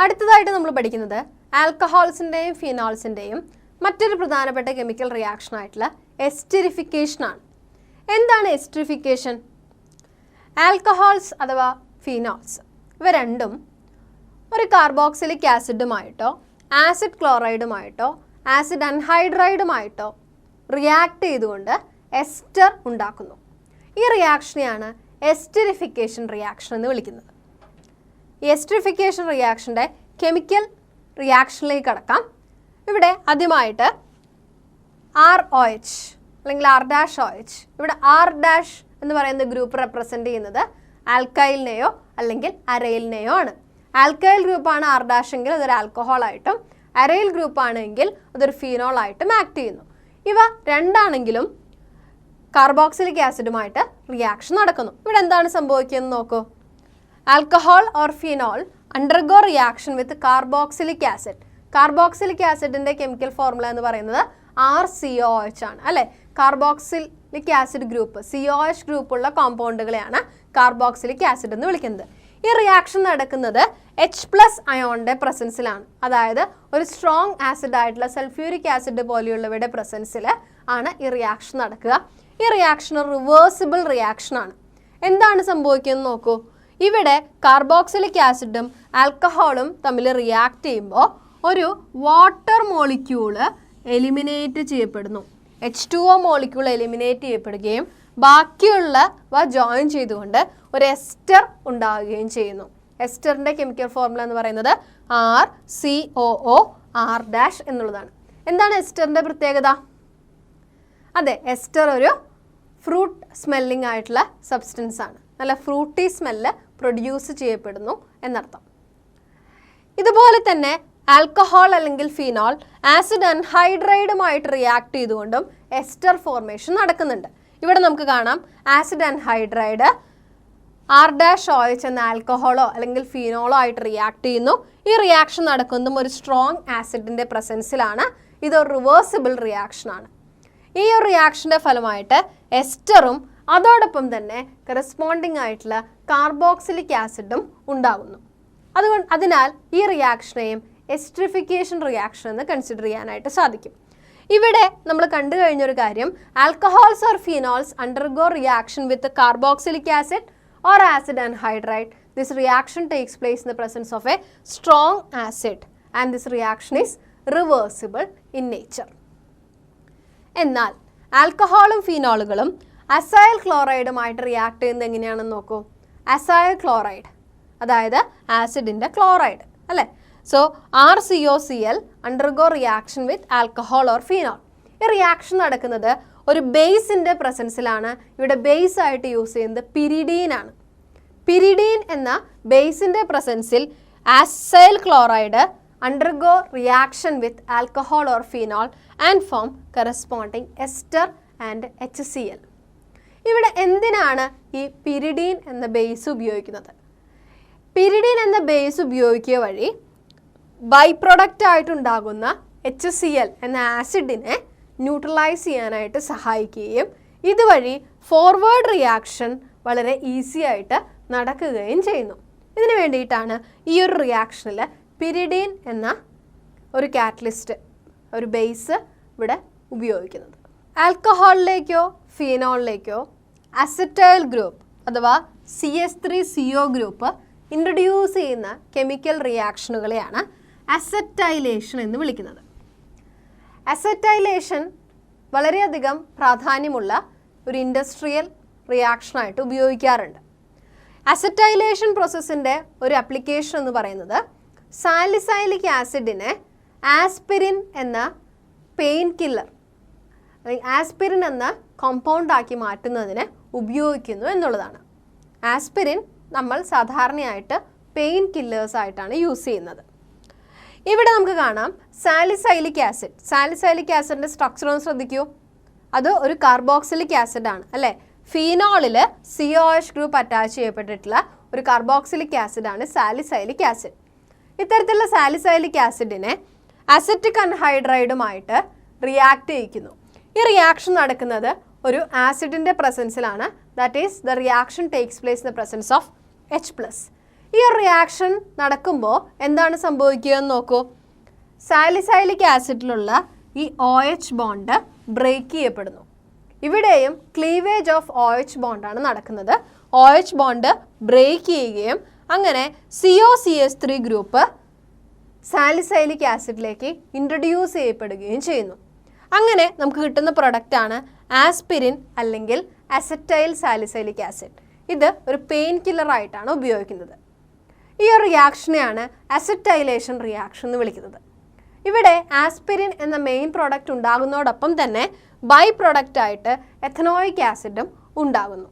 അടുത്തതായിട്ട് നമ്മൾ പഠിക്കുന്നത് ആൽക്കഹോൾസിൻ്റെയും ഫിനോൾസിൻ്റെയും മറ്റൊരു പ്രധാനപ്പെട്ട കെമിക്കൽ റിയാക്ഷൻ ആയിട്ടുള്ള എസ്റ്ററിഫിക്കേഷൻ ആണ്. എന്താണ് എസ്റ്ററിഫിക്കേഷൻ? ആൽക്കഹോൾസ് അഥവാ ഫിനോൾസ് ഇവ രണ്ടും ഒരു കാർബോക്സിലിക് ആസിഡുമായിട്ടോ ആസിഡ് ക്ലോറൈഡുമായിട്ടോ ആസിഡ് അൻഹൈഡ്രൈഡുമായിട്ടോ റിയാക്ട് ചെയ്തുകൊണ്ട് എസ്റ്റർ ഉണ്ടാക്കുന്നു. ഈ റിയാക്ഷനെയാണ് എസ്റ്ററിഫിക്കേഷൻ റിയാക്ഷൻ എന്ന് വിളിക്കുന്നത്. ഈ എസ്റ്ററിഫിക്കേഷൻ റിയാക്ഷൻ്റെ കെമിക്കൽ റിയാക്ഷനിലേക്ക് കടക്കാം. ഇവിടെ ആദ്യമായിട്ട് ROH അല്ലെങ്കിൽ R-OH, ഇവിടെ R- എന്ന് പറയുന്ന ഗ്രൂപ്പ് റെപ്രസെൻ്റ് ചെയ്യുന്നത് ആൽക്കൈലിനെയോ അല്ലെങ്കിൽ അരൈലിനെയോ ആണ്. ആൽക്കൈൽ ഗ്രൂപ്പാണ് R- എങ്കിൽ അതൊരു ആൽക്കഹോളായിട്ടും അരൈൽ ഗ്രൂപ്പാണെങ്കിൽ അതൊരു ഫീനോളായിട്ടും ആക്ട് ചെയ്യുന്നു. ഇവ രണ്ടാണെങ്കിലും കാർബോക്സിലിക് ആസിഡുമായിട്ട് റിയാക്ഷൻ നടക്കുന്നു. ഇവിടെ എന്താണ് സംഭവിക്കുന്നത് നോക്കൂ. Alcohol or phenol undergo reaction with carboxylic acid. Carboxylic ആസിഡിൻ്റെ കെമിക്കൽ ഫോർമുല എന്ന് പറയുന്നത് RCOH ആണ് അല്ലേ. കാർബോക്സിലിക് ആസിഡ് ഗ്രൂപ്പ് COH ഗ്രൂപ്പുള്ള കോമ്പൗണ്ടുകളെയാണ് കാർബോക്സിലിക് ആസിഡ് എന്ന് വിളിക്കുന്നത്. ഈ റിയാക്ഷൻ നടക്കുന്നത് H+ അയോണിൻ്റെ പ്രസൻസിലാണ്. അതായത് ഒരു സ്ട്രോങ് ആസിഡ് ആയിട്ടുള്ള സൾഫ്യൂരിക് ആസിഡ് പോലെയുള്ളവയുടെ പ്രസൻസിൽ ആണ് ഈ റിയാക്ഷൻ നടക്കുക. ഈ റിയാക്ഷൻ റിവേഴ്സിബിൾ റിയാക്ഷൻ ആണ്. എന്താണ് സംഭവിക്കുന്നത് നോക്കൂ. ഇവിടെ കാർബോക്സിലിക് ആസിഡും ആൽക്കഹോളും തമ്മിൽ റിയാക്ട് ചെയ്യുമ്പോൾ ഒരു വാട്ടർ മോളിക്യൂള് എലിമിനേറ്റ് ചെയ്യപ്പെടുന്നു. H2O മോളിക്യൂൾ എലിമിനേറ്റ് ചെയ്യപ്പെടുകയും ബാക്കിയുള്ളവ ജോയിൻ ചെയ്തുകൊണ്ട് ഒരു എസ്റ്റർ ഉണ്ടാവുകയും ചെയ്യുന്നു. എസ്റ്ററിൻ്റെ കെമിക്കൽ ഫോർമുല എന്ന് പറയുന്നത് RCOOR- എന്നുള്ളതാണ്. എന്താണ് എസ്റ്ററിൻ്റെ പ്രത്യേകത? അതെ, എസ്റ്റർ ഒരു ഫ്രൂട്ട് സ്മെല്ലിംഗ് ആയിട്ടുള്ള സബ്സ്റ്റൻസ് ആണ്. നല്ല ഫ്രൂട്ടി സ്മെല്ല് പ്രൊഡ്യൂസ് ചെയ്യപ്പെടുന്നു എന്നർത്ഥം. ഇതുപോലെ തന്നെ ആൽക്കഹോൾ അല്ലെങ്കിൽ ഫിനോൾ ആസിഡ് അൻഹൈഡ്രൈഡുമായിട്ട് റിയാക്ട് ചെയ്തുകൊണ്ടും എസ്റ്റർ ഫോർമേഷൻ നടക്കുന്നുണ്ട്. ഇവിടെ നമുക്ക് കാണാം ആസിഡ് അൻഹൈഡ്രൈഡ് R-OH എന്ന ആൽക്കഹോളോ അല്ലെങ്കിൽ ഫിനോളോ ആയിട്ട് റിയാക്ട് ചെയ്യുന്നു. ഈ റിയാക്ഷൻ നടക്കുന്നതും ഒരു സ്ട്രോങ് ആസിഡിൻ്റെ പ്രസൻസിലാണ്. ഇതൊരു റിവേഴ്സിബിൾ റിയാക്ഷൻ ആണ്. ഈ ഒരു റിയാക്ഷൻ്റെ ഫലമായിട്ട് എസ്റ്ററും അതോടൊപ്പം തന്നെ കറസ്പോണ്ടിങ് ആയിട്ടുള്ള കാർബോക്സിലിക് ആസിഡും ഉണ്ടാകുന്നു. അതിനാൽ ഈ റിയാക്ഷനെയും എസ്റ്ററിഫിക്കേഷൻ റിയാക്ഷൻ എന്ന് കൺസിഡർ ചെയ്യാനായിട്ട് സാധിക്കും. ഇവിടെ നമ്മൾ കണ്ടു കഴിഞ്ഞൊരു കാര്യം, alcohols or phenols undergo reaction with carboxylic acid or acid anhydride. This reaction takes place in the presence of a strong acid and this reaction is reversible in nature. എന്നാൽ ആൽക്കഹോളും ഫിനോളുകളും acyl ക്ലോറൈഡുമായിട്ട് react ചെയ്യുന്നത് എങ്ങനെയാണെന്ന് നോക്കൂ. Acyl chloride അതായത് ആസിഡിൻ്റെ chloride അല്ലേ. So RCOCl undergo reaction with alcohol or phenol. ഈ reaction നടക്കുന്നത് ഒരു ബേസിൻ്റെ പ്രസൻസിലാണ്. ഇവിടെ ബേസ് ആയിട്ട് യൂസ് ചെയ്യുന്നത് പിരിഡീൻ ആണ്. പിരിഡീൻ എന്ന ബേസിൻ്റെ പ്രസൻസിൽ acyl chloride undergo reaction with alcohol or phenol and form corresponding ester and HCl. ഇവിടെ എന്തിനാണ് ഈ പിരിഡീൻ എന്ന ബേസ് ഉപയോഗിക്കുന്നത്? പിരിഡീൻ എന്ന ബേസ് ഉപയോഗിക്കുക വഴി ബൈ പ്രൊഡക്റ്റ് ആയിട്ടുണ്ടാകുന്ന HCl എന്ന ആസിഡിനെ ന്യൂട്രലൈസ് ചെയ്യാനായിട്ട് സഹായിക്കുകയും ഇതുവഴി ഫോർവേഡ് റിയാക്ഷൻ വളരെ ഈസി ആയിട്ട് നടക്കുകയും ചെയ്യുന്നു. ഇതിനു വേണ്ടിയിട്ടാണ് ഈ ഒരു റിയാക്ഷനിൽ പിരിഡീൻ എന്ന ഒരു കാറ്റലിസ്റ്റ് ഒരു ബേസ് ഇവിടെ ഉപയോഗിക്കുന്നത്. ആൽക്കഹോളിലേക്കോ ഫിനോളിലേക്കോ അസറ്റൈൽ ഗ്രൂപ്പ് അഥവാ CH3CO ഗ്രൂപ്പ് ഇൻട്രൊഡ്യൂസ് ചെയ്യുന്ന കെമിക്കൽ റിയാക്ഷനുകളെയാണ് അസറ്റൈലേഷൻ എന്ന് വിളിക്കുന്നത്. അസറ്റൈലേഷൻ വളരെയധികം പ്രാധാന്യമുള്ള ഒരു ഇൻഡസ്ട്രിയൽ റിയാക്ഷനായിട്ട് ഉപയോഗിക്കാറുണ്ട്. അസറ്റൈലേഷൻ പ്രോസസ്സിൻ്റെ ഒരു ആപ്ലിക്കേഷൻ എന്ന് പറയുന്നത് സാലിസൈലിക് ആസിഡിനെ ആസ്പിരിൻ എന്ന പെയിൻ കില്ലർ അല്ലെങ്കിൽ ആസ്പിരിൻ എന്ന കോമ്പൗണ്ടാക്കി മാറ്റുന്നതിന് ഉപയോഗിക്കുന്നു എന്നുള്ളതാണ്. ആസ്പിരിൻ നമ്മൾ സാധാരണയായിട്ട് പെയിൻ കില്ലേഴ്സ് ആയിട്ടാണ് യൂസ് ചെയ്യുന്നത്. ഇവിടെ നമുക്ക് കാണാം സാലിസൈലിക് ആസിഡ്. സാലിസൈലിക് ആസിഡിൻ്റെ സ്ട്രക്ചർ ഒന്ന് ശ്രദ്ധിക്കൂ. അത് ഒരു കാർബോക്സിലിക് ആസിഡ് ആണ് അല്ലേ. ഫിനോളിൽ COH ഗ്രൂപ്പ് അറ്റാച്ച് ചെയ്യപ്പെട്ടിട്ടുള്ള ഒരു കാർബോക്സിലിക് ആസിഡാണ് സാലിസൈലിക് ആസിഡ്. ഇത്തരത്തിലുള്ള സാലിസൈലിക് ആസിഡിനെ അസറ്റിക് അൻഹൈഡ്രൈഡുമായിട്ട് റിയാക്ട് ചെയ്യിക്കുന്നു. ഈ റിയാക്ഷൻ നടക്കുന്നത് ഒരു ആസിഡിൻ്റെ പ്രസൻസിലാണ്. That is the reaction takes place in the presence of H+. ഈ ഒരു റിയാക്ഷൻ നടക്കുമ്പോൾ എന്താണ് സംഭവിക്കുക എന്ന് നോക്കൂ. സാലിസൈലിക് ആസിഡിലുള്ള ഈ OH ബോണ്ട് ബ്രേക്ക് ചെയ്യപ്പെടുന്നു. ഇവിടെയും ക്ലീവേജ് ഓഫ് OH ബോണ്ടാണ് നടക്കുന്നത്. OH ബോണ്ട് ബ്രേക്ക് ചെയ്യുകയും അങ്ങനെ COCH3 ഗ്രൂപ്പ് സാലിസൈലിക് ആസിഡിലേക്ക് ഇൻട്രൊഡ്യൂസ് ചെയ്യപ്പെടുകയും ചെയ്യുന്നു. അങ്ങനെ നമുക്ക് കിട്ടുന്ന പ്രൊഡക്റ്റാണ് ആസ്പിരിൻ അല്ലെങ്കിൽ അസറ്റൈൽ സാലിസൈലിക് ആസിഡ്. ഇത് ഒരു പെയിൻ കില്ലറായിട്ടാണ് ഉപയോഗിക്കുന്നത്. ഈ ഒരു റിയാക്ഷനെയാണ് അസറ്റൈലേഷൻ റിയാക്ഷൻ എന്ന് വിളിക്കുന്നത്. ഇവിടെ ആസ്പിരിൻ എന്ന മെയിൻ പ്രോഡക്റ്റ് ഉണ്ടാകുന്നതോടൊപ്പം തന്നെ ബൈ പ്രോഡക്റ്റ് ആയിട്ട് എഥനോയിക് ആസിഡും ഉണ്ടാകുന്നു.